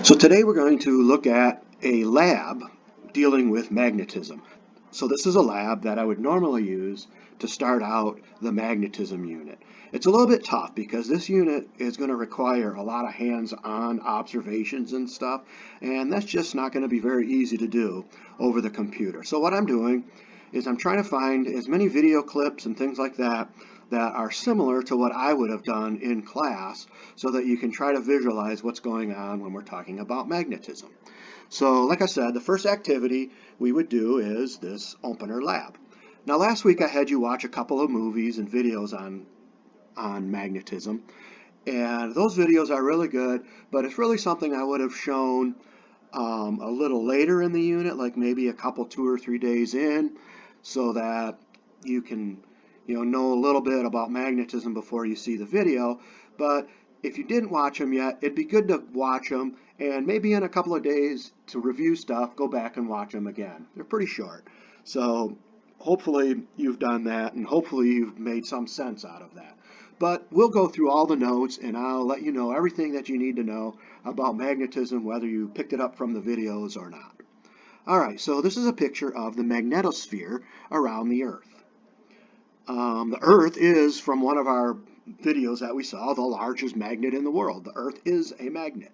So today we're going to look at a lab dealing with magnetism. So this is a lab that I would normally use to start out the magnetism unit. It's a little bit tough because this unit is going to require a lot of hands-on observations and stuff, and that's just not going to be very easy to do over the computer. So what I'm doing is I'm trying to find as many video clips and things like that that are similar to what I would have done in class so that you can try to visualize what's going on when we're talking about magnetism. So like I said, the first activity we would do is this opener lab. Now last week I had you watch a couple of movies and videos on magnetism, and those videos are really good, but it's really something I would have shown a little later in the unit, like maybe a couple 2 or 3 days in, so that you can know a little bit about magnetism before you see the video. But if you didn't watch them yet, it'd be good to watch them, and maybe in a couple of days to review stuff, go back and watch them again. They're pretty short. So hopefully you've done that, and hopefully you've made some sense out of that. But we'll go through all the notes, and I'll let you know everything that you need to know about magnetism, whether you picked it up from the videos or not. All right, so this is a picture of the magnetosphere around the Earth. The Earth is, from one of our videos that we saw, the largest magnet in the world. The Earth is a magnet.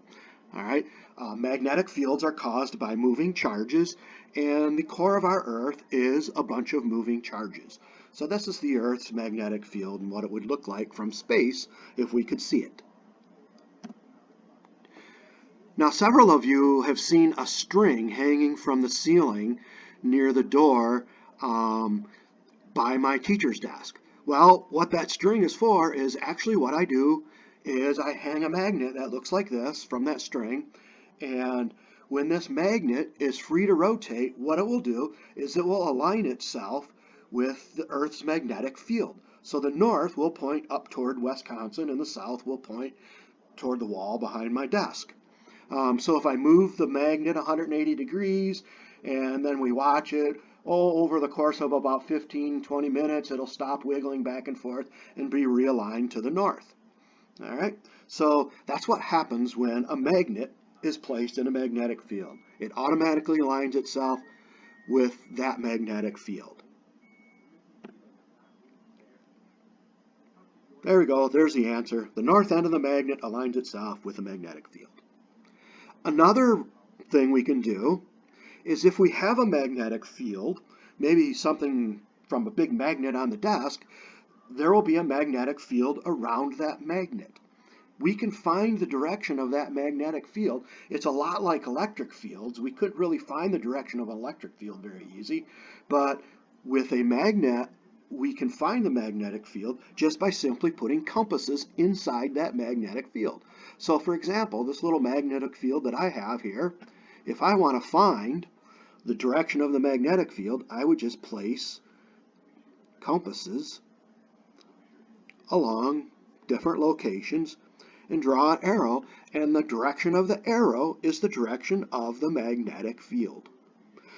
All right, magnetic fields are caused by moving charges, and the core of our Earth is a bunch of moving charges. So this is the Earth's magnetic field and what it would look like from space if we could see it. Now, several of you have seen a string hanging from the ceiling near the door by my teacher's desk. Well, what that string is for is actually what I do is I hang a magnet that looks like this from that string, and when this magnet is free to rotate, what it will do is it will align itself with the Earth's magnetic field. So the north will point up toward Wisconsin and the south will point toward the wall behind my desk. So if I move the magnet 180 degrees and then we watch it, over the course of about 15-20 minutes, it'll stop wiggling back and forth and be realigned to the north. All right, so that's what happens when a magnet is placed in a magnetic field. It automatically aligns itself with that magnetic field. There we go, there's the answer. The north end of the magnet aligns itself with the magnetic field. Another thing we can do is if we have a magnetic field, maybe something from a big magnet on the desk, there will be a magnetic field around that magnet. We can find the direction of that magnetic field. It's a lot like electric fields. We couldn't really find the direction of an electric field very easy, but with a magnet, we can find the magnetic field just by simply putting compasses inside that magnetic field. So for example, this little magnetic field that I have here, if I want to find the direction of the magnetic field, I would just place compasses along different locations and draw an arrow, and the direction of the arrow is the direction of the magnetic field.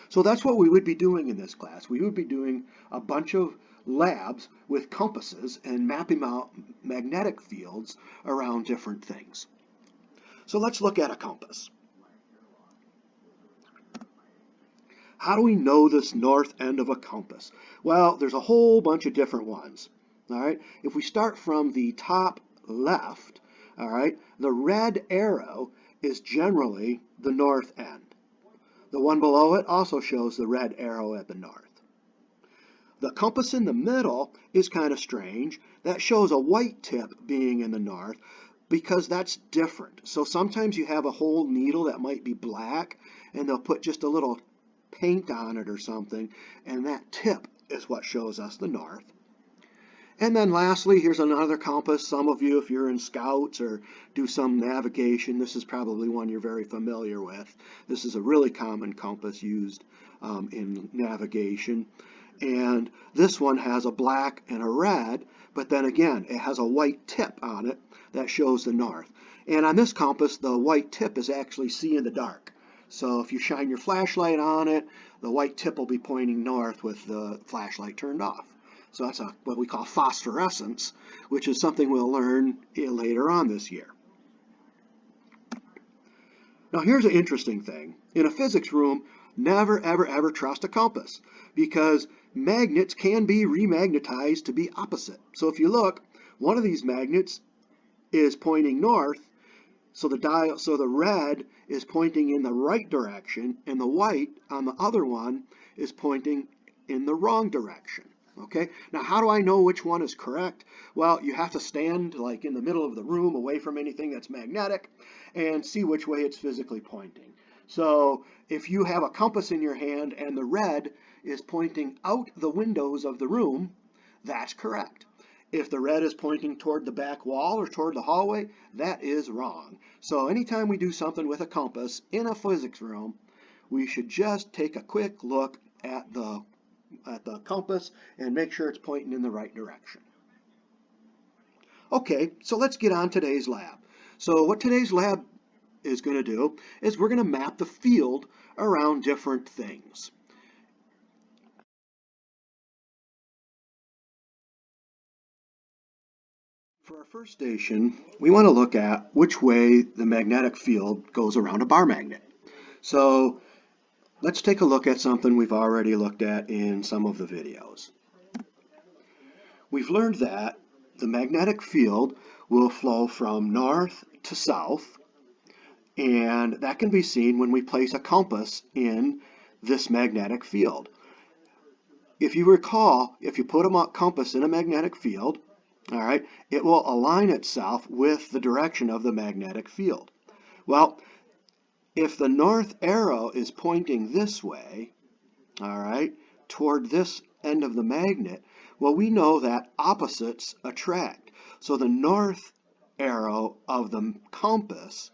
So that's what we would be doing in this class. We would be doing a bunch of labs with compasses and mapping out magnetic fields around different things. So let's look at a compass. How do we know this north end of a compass? Well, there's a whole bunch of different ones. All right, if we start from the top left, all right, the red arrow is generally the north end. The one below it also shows the red arrow at the north. The compass in the middle is kind of strange. That shows a white tip being in the north because that's different. So sometimes you have a whole needle that might be black and they'll put just a little paint on it or something, and that tip is what shows us the north. And then lastly, here's another compass. Some of you, if you're in Scouts or do some navigation, this is probably one you're very familiar with. This is a really common compass used in navigation. And this one has a black and a red, but then again, it has a white tip on it that shows the north. And on this compass, the white tip is actually see in the dark. So if you shine your flashlight on it, the white tip will be pointing north with the flashlight turned off. So that's what we call phosphorescence, which is something we'll learn later on this year. Now here's an interesting thing. In a physics room, never ever ever trust a compass because magnets can be remagnetized to be opposite. So if you look, one of these magnets is pointing north, so the red is pointing in the right direction, and the white on the other one is pointing in the wrong direction. Okay, now how do I know which one is correct? Well, you have to stand like in the middle of the room away from anything that's magnetic and see which way it's physically pointing. So if you have a compass in your hand and the red is pointing out the windows of the room, that's correct. If the red is pointing toward the back wall or toward the hallway, that is wrong. So anytime we do something with a compass in a physics room, we should just take a quick look at the compass and make sure it's pointing in the right direction. Okay, so let's get on today's lab. So what today's lab is going to do is we're going to map the field around different things. For our first station, we want to look at which way the magnetic field goes around a bar magnet. So let's take a look at something we've already looked at in some of the videos. We've learned that the magnetic field will flow from north to south, and that can be seen when we place a compass in this magnetic field. If you recall, if you put a compass in a magnetic field, all right, it will align itself with the direction of the magnetic field. Well, if the north arrow is pointing this way, all right, toward this end of the magnet, well, we know that opposites attract. So the north arrow of the compass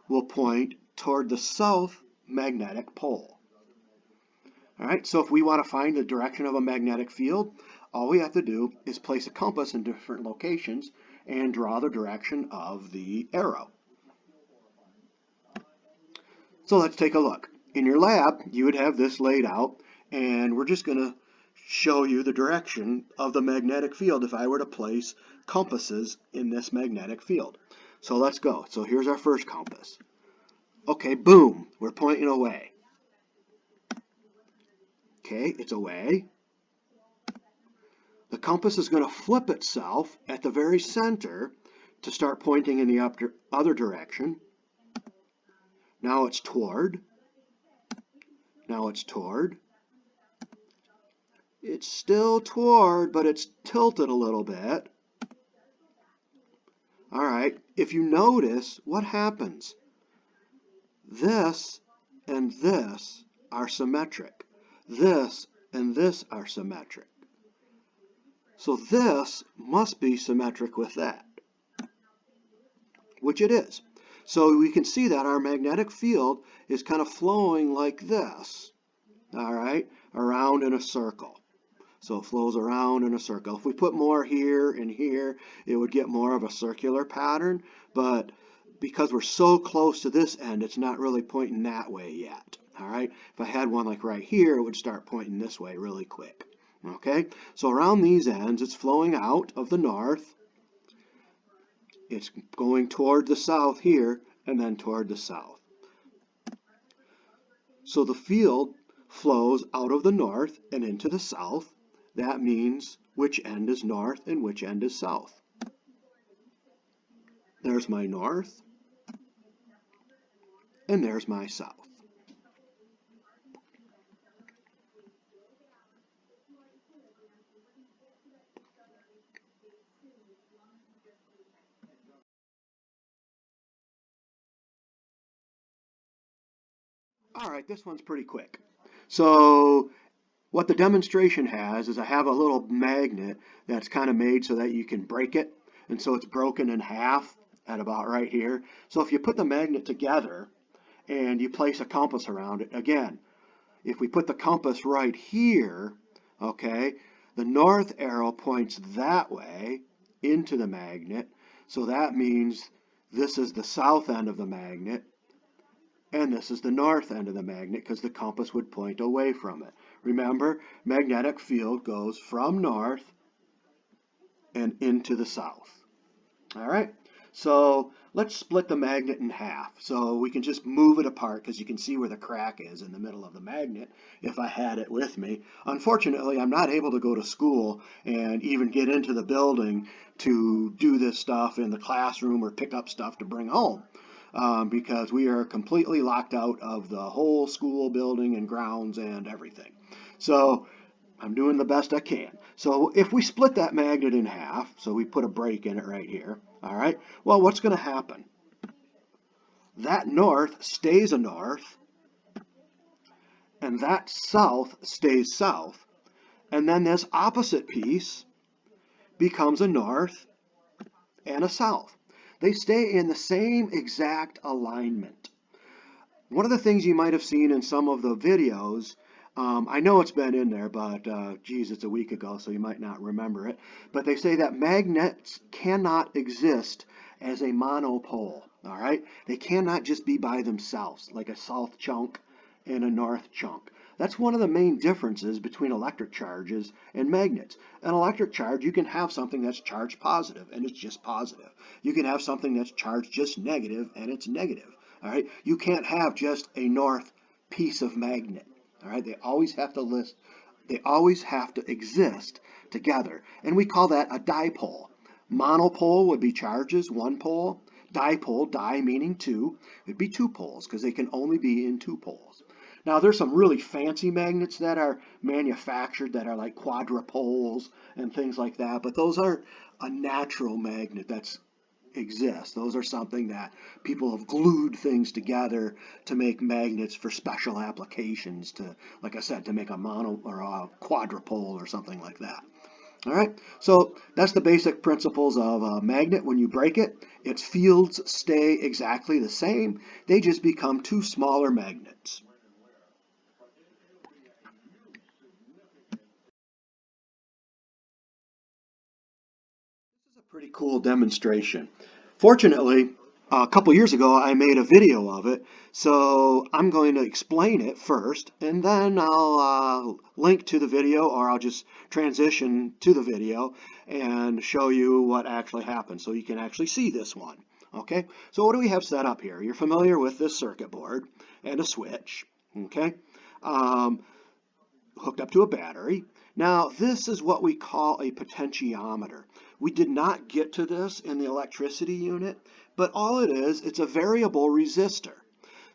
will point toward the south magnetic pole. All right, so if we want to find the direction of a magnetic field, all we have to do is place a compass in different locations and draw the direction of the arrow. So let's take a look. In your lab, you would have this laid out, and we're just going to show you the direction of the magnetic field if I were to place compasses in this magnetic field. So let's go. So here's our first compass. Okay, boom, we're pointing away. Okay, it's away. The compass is going to flip itself at the very center to start pointing in the other direction. Now it's toward. Now it's toward. It's still toward, but it's tilted a little bit. All right, if you notice, what happens? This and this are symmetric. This and this are symmetric. So this must be symmetric with that, which it is. So we can see that our magnetic field is kind of flowing like this, all right, around in a circle. So it flows around in a circle. If we put more here and here, it would get more of a circular pattern, but because we're so close to this end, it's not really pointing that way yet, all right? If I had one like right here, it would start pointing this way really quick, okay? So around these ends, it's flowing out of the north. It's going toward the south here, and then toward the south. So the field flows out of the north and into the south. That means which end is north and which end is south. There's my north, and there's my south. All right, this one's pretty quick. So what the demonstration has is I have a little magnet that's kind of made so that you can break it, and so it's broken in half at about right here. So if you put the magnet together and you place a compass around it, again, if we put the compass right here, okay, the north arrow points that way into the magnet, so that means this is the south end of the magnet, and this is the north end of the magnet because the compass would point away from it. Remember, magnetic field goes from north and into the south. All right, So let's split the magnet in half. So we can just move it apart because you can see where the crack is in the middle of the magnet if I had it with me. Unfortunately, I'm not able to go to school and even get into the building to do this stuff in the classroom or pick up stuff to bring home. Because we are completely locked out of the whole school building and grounds and everything. So I'm doing the best I can. So if we split that magnet in half, so we put a break in it right here, all right, well, what's going to happen? That north stays a north, and that south stays south, and then this opposite piece becomes a north and a south. They stay in the same exact alignment. One of the things you might have seen in some of the videos, I know it's been in there, but geez, it's a week ago, so you might not remember it. But they say that magnets cannot exist as a monopole, all right? They cannot just be by themselves, like a south chunk and a north chunk. That's one of the main differences between electric charges and magnets. An electric charge, you can have something that's charged positive, and it's just positive. You can have something that's charged just negative, and it's negative. All right, you can't have just a north piece of magnet. All right, they always have to exist together, and we call that a dipole. Monopole would be charges, one pole. Dipole, di meaning two, would be two poles because they can only be in two poles. Now there's some really fancy magnets that are manufactured that are like quadrupoles and things like that, but those aren't a natural magnet that's exist. Those are something that people have glued things together to make magnets for special applications to, like I said, to make a mono or a quadrupole or something like that. All right, so that's the basic principles of a magnet. When you break it, its fields stay exactly the same. They just become two smaller magnets. Pretty cool demonstration. Fortunately, a couple years ago, I made a video of it, so I'm going to explain it first, and then I'll link to the video, or I'll just transition to the video and show you what actually happened, so you can actually see this one. Okay, so what do we have set up here? You're familiar with this circuit board and a switch, okay, hooked up to a battery. Now, this is what we call a potentiometer. We did not get to this in the electricity unit, but all it is, it's a variable resistor.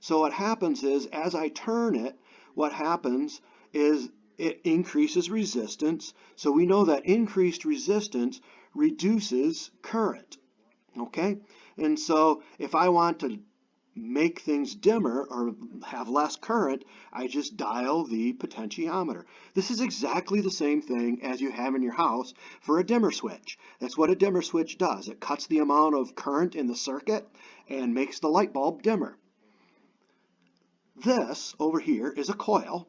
So what happens is, as I turn it, what happens is it increases resistance. So we know that increased resistance reduces current, okay? And so if I want to make things dimmer or have less current, I just dial the potentiometer. This is exactly the same thing as you have in your house for a dimmer switch. That's what a dimmer switch does. It cuts the amount of current in the circuit and makes the light bulb dimmer. This over here is a coil,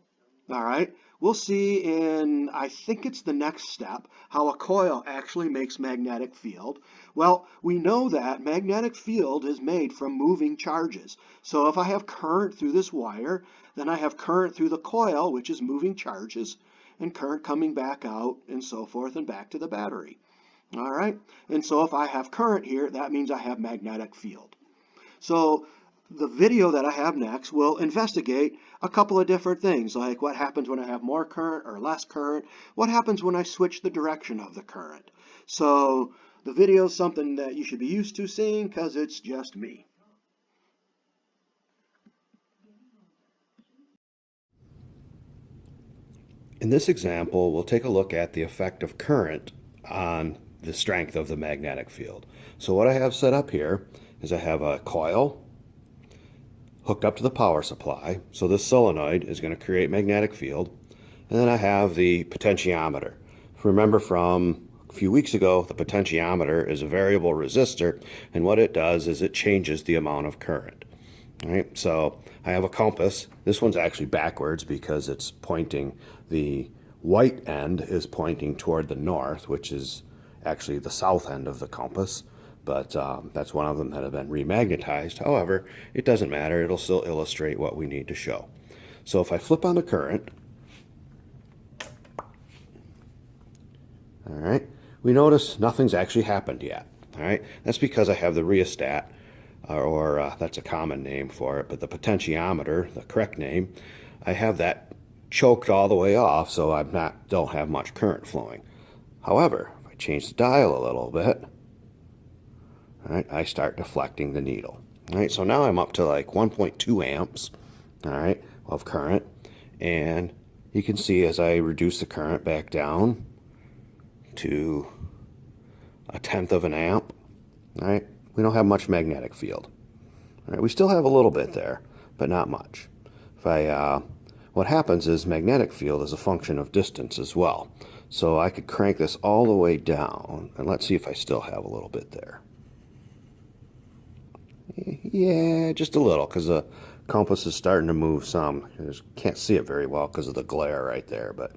all right? We'll see in, I think it's the next step, how a coil actually makes magnetic field. Well, we know that magnetic field is made from moving charges. So if I have current through this wire, then I have current through the coil, which is moving charges, and current coming back out and so forth and back to the battery. All right? And so if I have current here, that means I have magnetic field. So the video that I have next will investigate a couple of different things, like what happens when I have more current or less current, what happens when I switch the direction of the current. So the video is something that you should be used to seeing because it's just me. In this example, we'll take a look at the effect of current on the strength of the magnetic field. So what I have set up here is I have a coil hooked up to the power supply. So this solenoid is going to create magnetic field. And then I have the potentiometer. Remember from a few weeks ago, the potentiometer is a variable resistor, and what it does is it changes the amount of current. All right, so I have a compass. This one's actually backwards because it's pointing, the white end is pointing toward the north, which is actually the south end of the compass. But that's one of them that have been remagnetized. However, it doesn't matter. It'll still illustrate what we need to show. So if I flip on the current, all right, we notice nothing's actually happened yet. All right, that's because I have the rheostat, or that's a common name for it, but the potentiometer, the correct name, I have that choked all the way off, so don't have much current flowing. However, if I change the dial a little bit, all right, I start deflecting the needle. All right, so now I'm up to like 1.2 amps, all right, of current, and you can see as I reduce the current back down to 1/10 of an amp, all right, we don't have much magnetic field. All right, we still have a little bit there, but not much. What happens is magnetic field is a function of distance as well. So I could crank this all the way down, and let's see if I still have a little bit there. Yeah, just a little, because the compass is starting to move some. I just can't see it very well because of the glare right there, but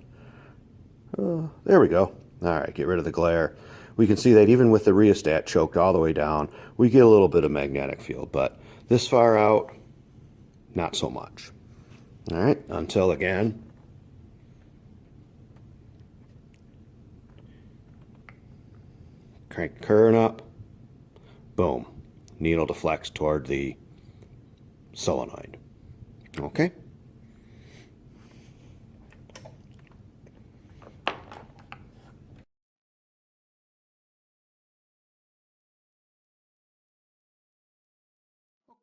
there we go. All right, get rid of the glare. We can see that even with the rheostat choked all the way down, we get a little bit of magnetic field, but this far out, not so much. All right, until again, crank the current up, boom, needle deflects toward the solenoid. Okay?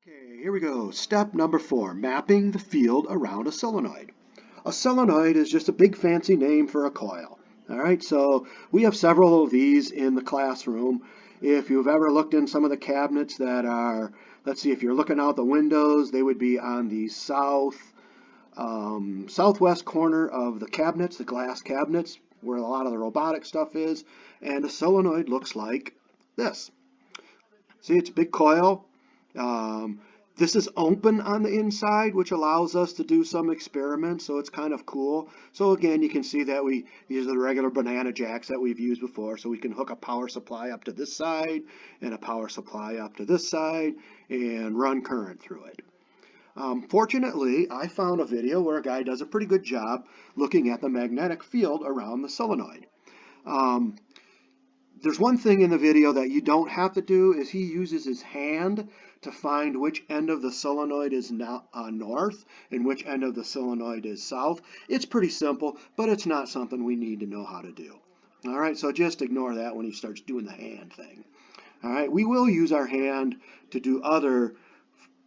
Okay, here we go. Step number 4, mapping the field around a solenoid. A solenoid is just a big fancy name for a coil. All right, so we have several of these in the classroom. If you've ever looked in some of the cabinets that are, let's see, if you're looking out the windows, they would be on the southwest corner of the cabinets, the glass cabinets, where a lot of the robotic stuff is, and a solenoid looks like this. See, it's a big coil. This is open on the inside, which allows us to do some experiments, so it's kind of cool. So again, you can see that these are the regular banana jacks that we've used before, so we can hook a power supply up to this side and a power supply up to this side and run current through it. Fortunately, I found a video where a guy does a pretty good job looking at the magnetic field around the solenoid. There's one thing in the video that you don't have to do is he uses his hand to find which end of the solenoid is north and which end of the solenoid is south. It's pretty simple, but it's not something we need to know how to do. All right, so just ignore that when he starts doing the hand thing. All right, we will use our hand to do other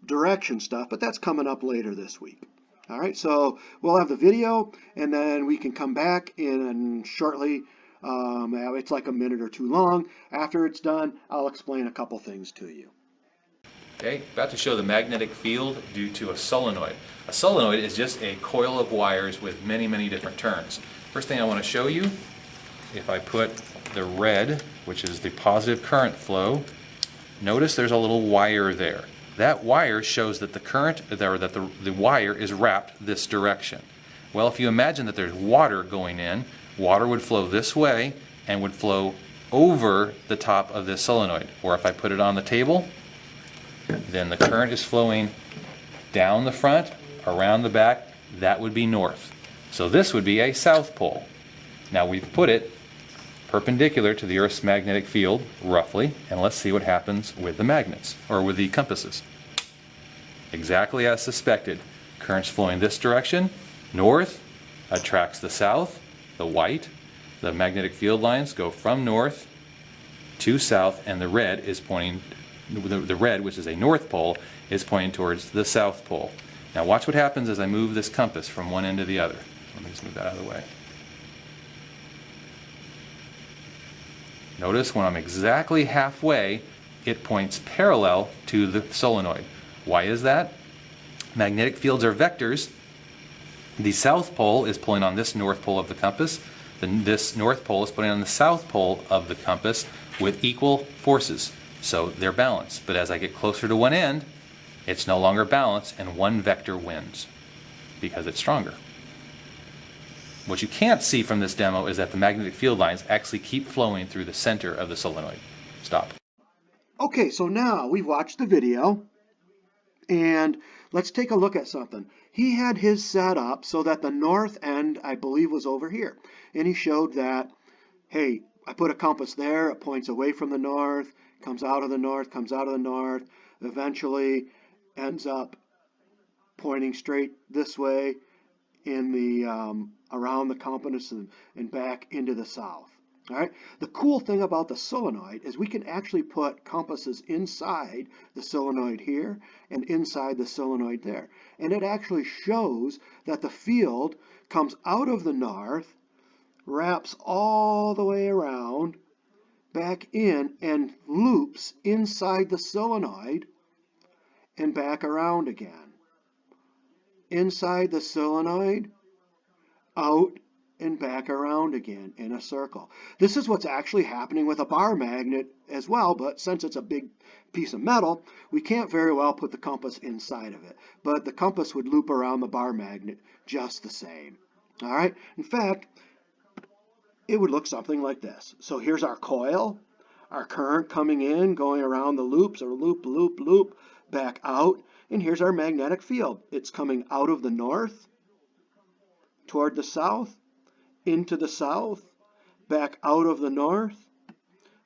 direction stuff, but that's coming up later this week. All right, so we'll have the video, and then we can come back in shortly. It's like a minute or two long. After it's done, I'll explain a couple things to you. Okay, about to show the magnetic field due to a solenoid. A solenoid is just a coil of wires with many, many different turns. First thing I want to show you, if I put the red, which is the positive current flow, notice there's a little wire there. That wire shows that the current, or that the wire is wrapped this direction. Well, if you imagine that there's water going in, water would flow this way and would flow over the top of this solenoid. Or if I put it on the table, then the current is flowing down the front, around the back. That would be north. So this would be a south pole. Now we've put it perpendicular to the Earth's magnetic field, roughly, and let's see what happens with the magnets, or with the compasses. Exactly as suspected. Current's flowing this direction, north, attracts the south, the white. The magnetic field lines go from north to south, and the red is pointing, the red, which is a north pole, is pointing towards the south pole. Now watch what happens as I move this compass from one end to the other. Let me just move that out of the way. Notice when I'm exactly halfway, it points parallel to the solenoid. Why is that? Magnetic fields are vectors. The south pole is pulling on this north pole of the compass. This north pole is pulling on the south pole of the compass with equal forces. So they're balanced. But as I get closer to one end, it's no longer balanced, and one vector wins because it's stronger. What you can't see from this demo is that the magnetic field lines actually keep flowing through the center of the solenoid. Stop. Okay, so now we've watched the video, and let's take a look at something. He had his set up so that the north end, I believe, was over here. And he showed that, hey, I put a compass there, it points away from the north, comes out of the north, comes out of the north, eventually ends up pointing straight this way in the around the compass and back into the south. All right. The cool thing about the solenoid is we can actually put compasses inside the solenoid here and inside the solenoid there. And it actually shows that the field comes out of the north, wraps all the way around, back in, and loops inside the solenoid and back around again. Inside the solenoid, out and back around again in a circle. This is what's actually happening with a bar magnet as well, but since it's a big piece of metal, we can't very well put the compass inside of it. But the compass would loop around the bar magnet just the same. All right. In fact, it would look something like this. So here's our coil, our current coming in, going around the loops, or loop, loop, loop, back out. And here's our magnetic field. It's coming out of the north, toward the south, into the south, back out of the north,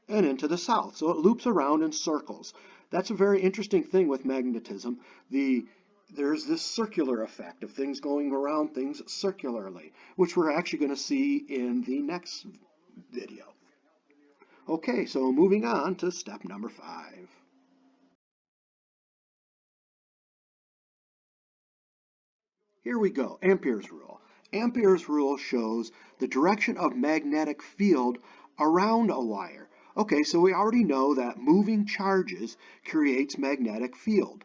and into the south. So it loops around in circles. That's a very interesting thing with magnetism. There's this circular effect of things going around things circularly, which we're actually going to see in the next video. Okay, so moving on to step number 5. Here we go, Ampere's rule. Ampere's rule shows the direction of magnetic field around a wire. Okay, so we already know that moving charges creates magnetic field.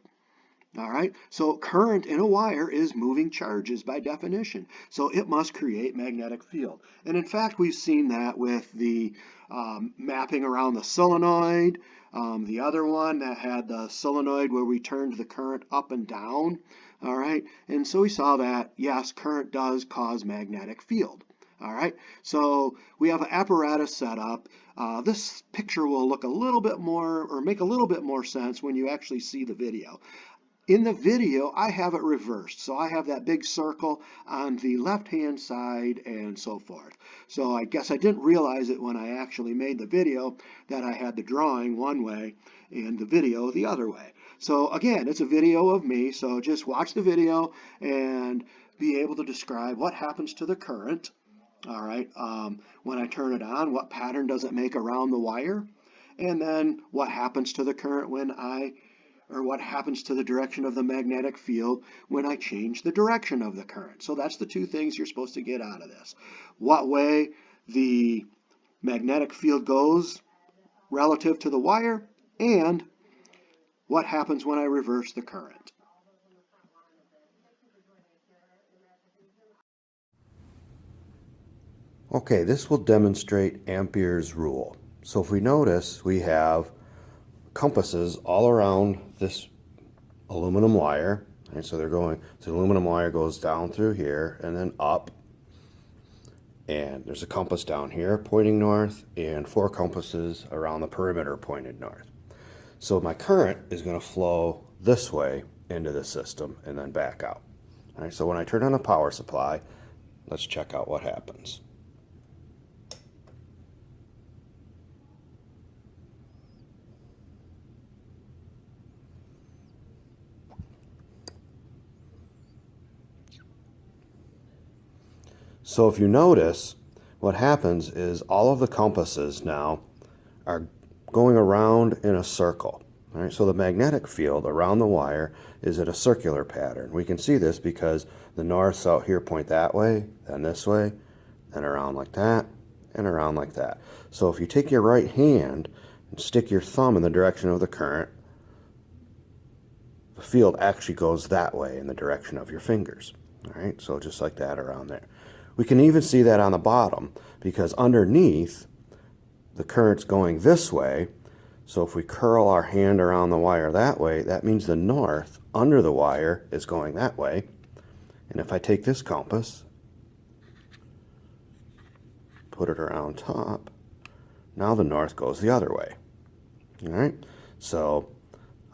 All right, so current in a wire is moving charges by definition, so it must create magnetic field. And in fact, we've seen that with the mapping around the solenoid, the other one that had the solenoid where we turned the current up and down. All right, and so we saw that, yes, current does cause magnetic field. All right, so we have an apparatus set up. This picture will look a little bit more, or make a little bit more sense when you actually see the video. In the video, I have it reversed. So I have that big circle on the left-hand side and so forth. So I guess I didn't realize it when I actually made the video that I had the drawing one way and the video the other way. So again, it's a video of me, so just watch the video and be able to describe what happens to the current. All right, when I turn it on, what pattern does it make around the wire? And then what happens to the current what happens to the direction of the magnetic field when I change the direction of the current. So that's the two things you're supposed to get out of this. What way the magnetic field goes relative to the wire, and what happens when I reverse the current. Okay, this will demonstrate Ampere's rule. So if we notice, we have compasses all around this aluminum wire. Right, so the aluminum wire goes down through here and then up. And there's a compass down here pointing north and 4 compasses around the perimeter pointed north. So my current is going to flow this way into the system and then back out. All right, so when I turn on a power supply, let's check out what happens. So if you notice, what happens is all of the compasses now are going around in a circle. All right, so the magnetic field around the wire is in a circular pattern. We can see this because the norths out here point that way, then this way, then around like that, and around like that. So if you take your right hand and stick your thumb in the direction of the current, the field actually goes that way in the direction of your fingers. All right, so just like that around there. We can even see that on the bottom because underneath the current's going this way. So if we curl our hand around the wire that way, that means the north under the wire is going that way. And if I take this compass, put it around top, now the north goes the other way. All right, so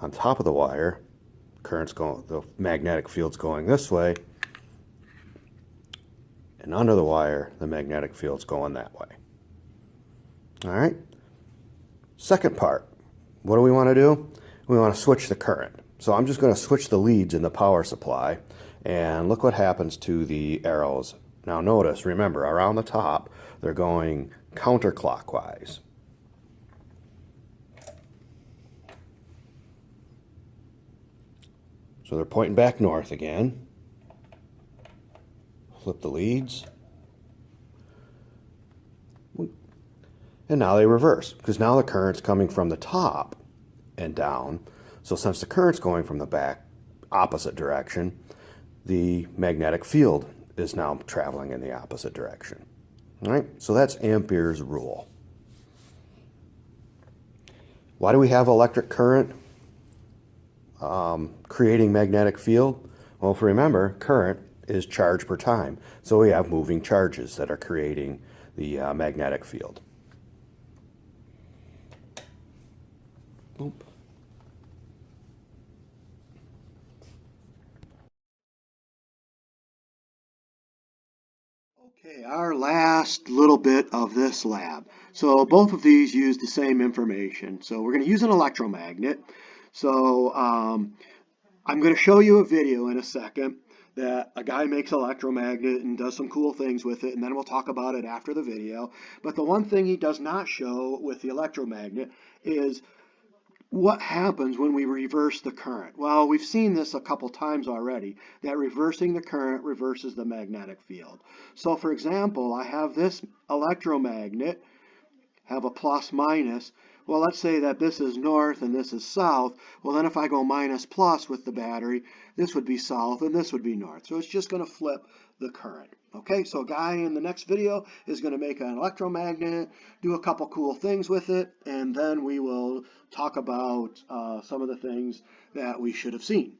on top of the wire, the magnetic field's going this way, and under the wire, the magnetic field's going that way. All right, second part, what do we want to do? We want to switch the current. So I'm just going to switch the leads in the power supply, and look what happens to the arrows. Now notice, remember, around the top, they're going counterclockwise. So they're pointing back north again. Flip the leads. And now they reverse, because now the current's coming from the top and down. So since the current's going from the back opposite direction, the magnetic field is now traveling in the opposite direction. All right, so that's Ampere's rule. Why do we have electric current creating magnetic field? Well, if you remember, current is charge per time. So we have moving charges that are creating the magnetic field. Boop. Okay, our last little bit of this lab. So both of these use the same information. So we're going to use an electromagnet. So I'm going to show you a video in a second that a guy makes an electromagnet and does some cool things with it, and then we'll talk about it after the video. But the one thing he does not show with the electromagnet is what happens when we reverse the current. Well, we've seen this a couple times already, that reversing the current reverses the magnetic field. So for example, I have this electromagnet, have a plus minus. Well, let's say that this is north and this is south. Well, then if I go minus plus with the battery, this would be south and this would be north. So it's just going to flip the current. Okay, so a guy in the next video is going to make an electromagnet, do a couple cool things with it, and then we will talk about some of the things that we should have seen.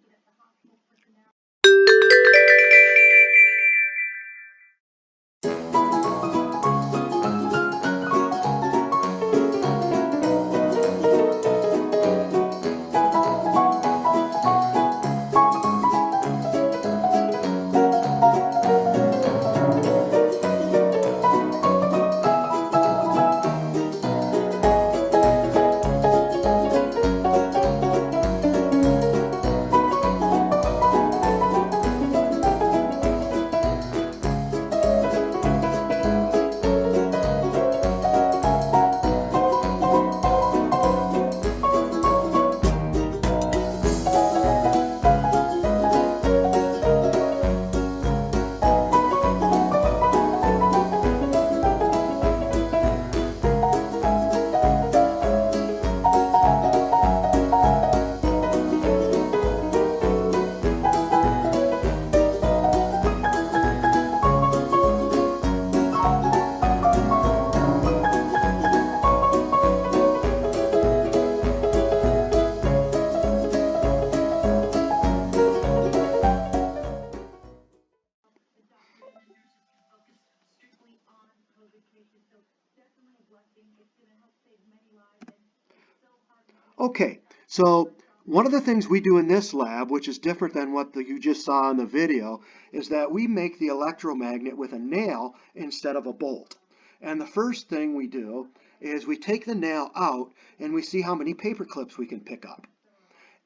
Okay, so one of the things we do in this lab, which is different than what you just saw in the video, is that we make the electromagnet with a nail instead of a bolt. And the first thing we do is we take the nail out and we see how many paper clips we can pick up.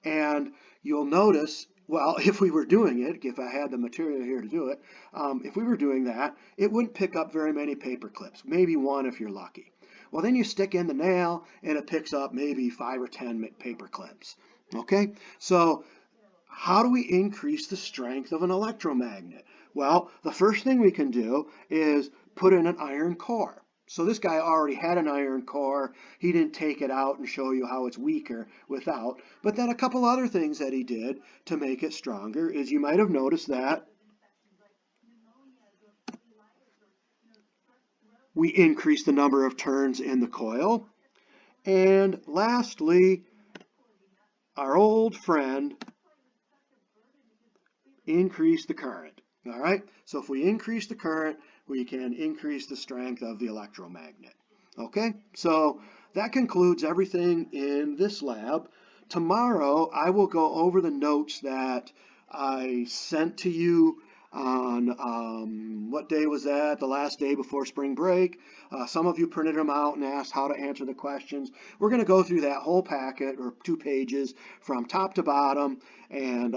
And you'll notice, well, if we were doing it, if I had the material here to do it, if we were doing that, it wouldn't pick up very many paper clips, maybe one if you're lucky. Well, then you stick in the nail and it picks up maybe 5 or 10 paper clips. Okay, so how do we increase the strength of an electromagnet? Well, the first thing we can do is put in an iron core. So this guy already had an iron core. He didn't take it out and show you how it's weaker without. But then a couple other things that he did to make it stronger is you might have noticed that we increased the number of turns in the coil. And lastly, our old friend increased the current. All right, so if we increase the current, we can increase the strength of the electromagnet. Okay, so that concludes everything in this lab. Tomorrow, I will go over the notes that I sent to you on, what day was that? The last day before spring break. Some of you printed them out and asked how to answer the questions. We're going to go through that whole packet, or 2 pages, from top to bottom. And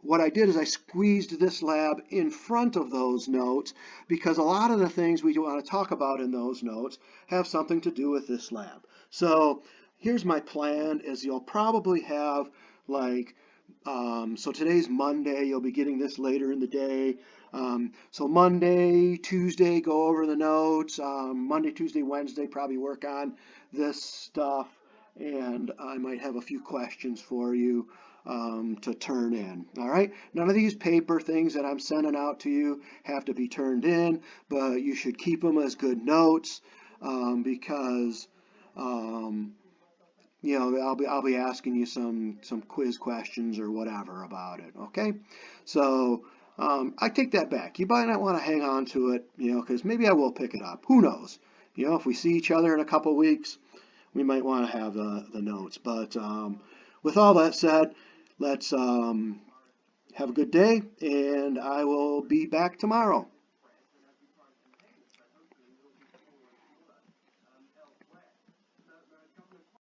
what I did is I squeezed this lab in front of those notes, because a lot of the things we want to talk about in those notes have something to do with this lab. So here's my plan: is you'll probably have, like, so today's Monday, you'll be getting this later in the day. So Monday, Tuesday, go over the notes. Monday, Tuesday, Wednesday, probably work on this stuff. And I might have a few questions for you to turn in. All right. None of these paper things that I'm sending out to you have to be turned in, but you should keep them as good notes, because I'll be asking you some quiz questions or whatever about it. Okay, so I take that back. You might not want to hang on to it, because maybe I will pick it up. Who knows? If we see each other in a couple weeks, we might want to have the notes. But with all that said, let's have a good day, and I will be back tomorrow.